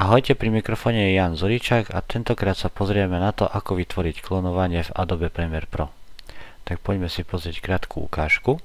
Ahojte, pri mikrofóne je Jan Zoričák a tentokrát sa pozrieme na to, ako vytvoriť klonovanie v Adobe Premiere Pro. Tak poďme si pozrieť krátku ukážku.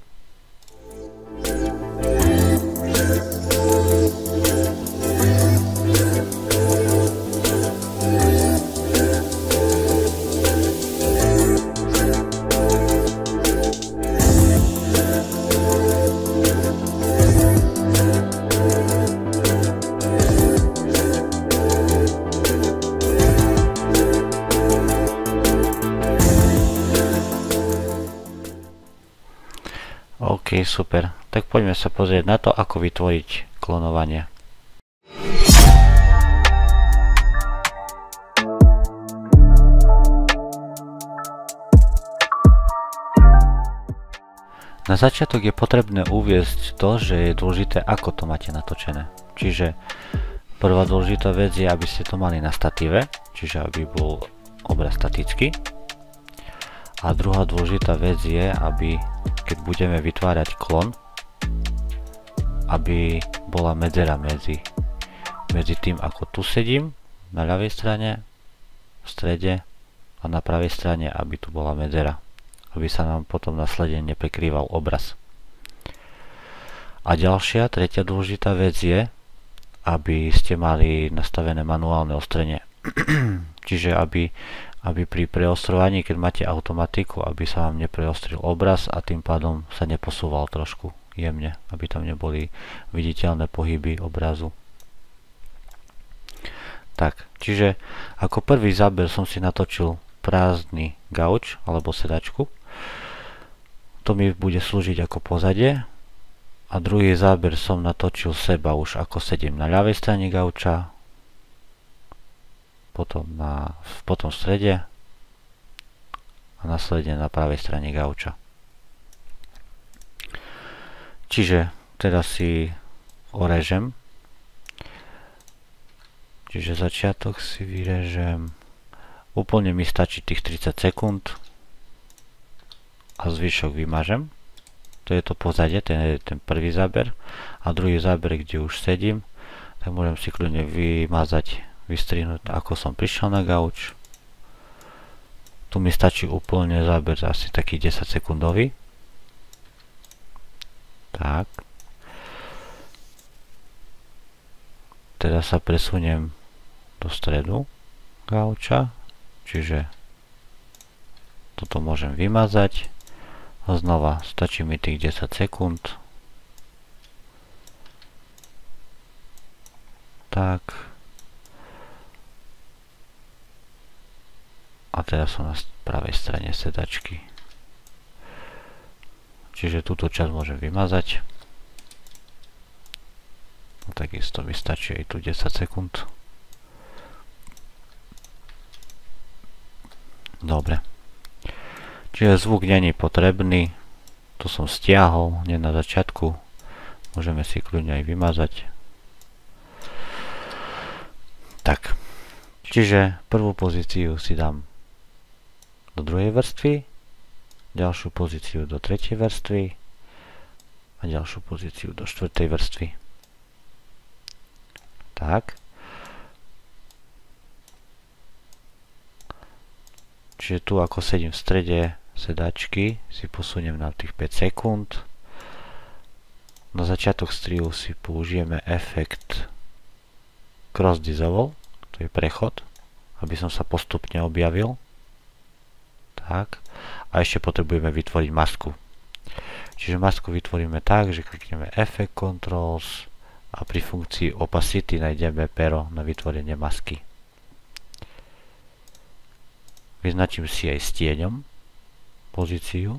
OK, super. Tak poďme sa pozrieť na to, ako vytvoriť klonovanie. Na začiatok je potrebné uviesť to, že je dôležité, ako to máte natočené. Čiže prvá dôležitá vec je, aby ste to mali na statíve, čiže aby bol obraz statický. A druhá dôležitá vec je, aby keď budeme vytvárať klon, aby bola medzera medzi tým, ako tu sedím na ľavej strane, v strede a na pravej strane, aby tu bola medzera, aby sa nám potom následne neprekrýval obraz. A ďalšia, tretia dôležitá vec je, aby ste mali nastavené manuálne ostrenie. Čiže aby pri preostrovaní, keď máte automatiku, aby sa vám nepreostril obraz a tým pádom sa neposúval trošku jemne, aby tam neboli viditeľné pohyby obrazu. Tak, čiže ako prvý záber som si natočil prázdny gauč alebo sedačku. To mi bude slúžiť ako pozadie. A druhý záber som natočil seba už ako sedím na ľavej strane gauča, potom v strede a následne na pravej strane gauča. Čiže teraz si orežem. Čiže začiatok si vyrežem. Úplne mi stačí tých 30 sekúnd a zvyšok vymažem. To je to pozadie, ten prvý záber. A druhý záber, kde už sedím, tak môžem si kľudne vymazať, vystrihnúť, ako som prišiel na gauč. Tu mi stačí úplne záber asi taký 10 sekundový. Tak. Teraz sa presuniem do stredu gauča, čiže toto môžem vymazať. A znova stačí mi tých 10 sekúnd. Tak. A teraz som na pravej strane sedačky. Čiže túto časť môžem vymazať. No, takisto mi stačí aj tu 10 sekúnd. Dobre. Čiže zvuk není potrebný. To som stiahol hneď na začiatku. Môžeme si kľudne aj vymazať. Tak. Čiže prvú pozíciu si dám do druhej vrstvy, ďalšiu pozíciu do tretej vrstvy a ďalšiu pozíciu do štvrtej vrstvy. Tak. Čiže tu, ako sedím v strede sedačky, si posuniem na tých 5 sekúnd. Na začiatok strihu si použijeme efekt Cross Dissolve, to je prechod, aby som sa postupne objavil. Tak. A ešte potrebujeme vytvoriť masku. Čiže masku vytvoríme tak, že klikneme Effect Controls a pri funkcii Opacity nájdeme pero na vytvorenie masky. Vyznačím si aj s tieňom pozíciu.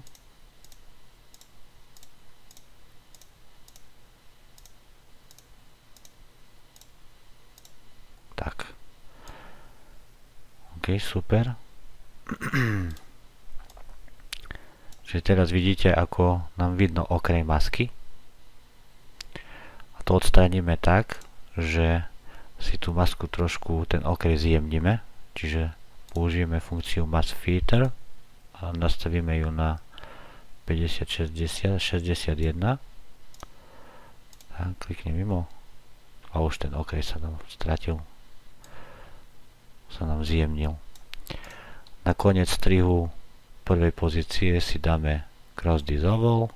Tak. OK, super. Čiže teraz vidíte, ako nám vidno okraj masky. A to odstraníme tak, že si tú masku trošku, ten okraj zjemníme. Čiže použijeme funkciu Mask Filter a nastavíme ju na 50, 60, 61. Tak, kliknem mimo a už ten okraj sa nám stratil. sa nám zjemnil. Na koniec strihu prvej pozície si dáme cross dissolve,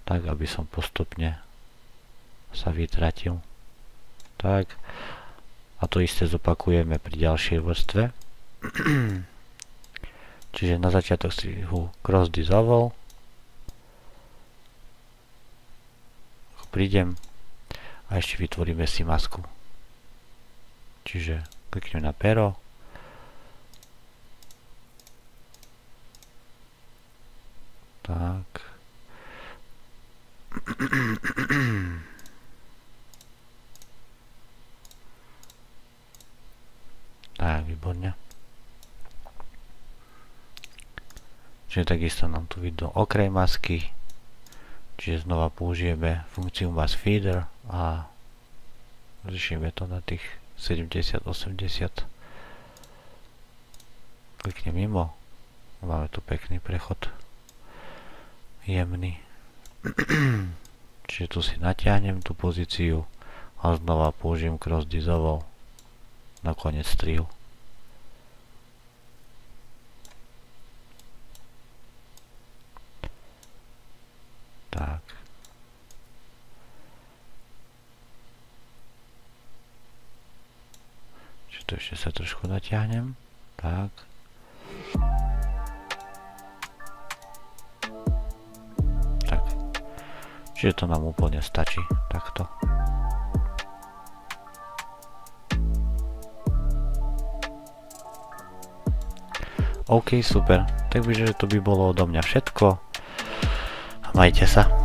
tak aby som postupne sa vytratil. Tak. A to isté zopakujeme pri ďalšej vrstve. Čiže na začiatok strihu cross dissolve. Prídem a ešte vytvoríme si masku. Čiže kliknem na pero. Tak. Tak, výborne. Čiže takisto nám tu vidno okraj masky. Čiže znova použijeme funkciu mask feeder a riešime to na tých 70-80. Kliknem mimo. Máme tu pekný prechod. Jemný. Čiže tu si natiahnem tú pozíciu a znova použijem cross dissolve na koniec strihu. Tak. Čiže to ešte sa trošku natiahnem. Tak. Tak. Čiže to nám úplne stačí. Takto. OK, super. Takže to by bolo odo mňa všetko. Majte sa.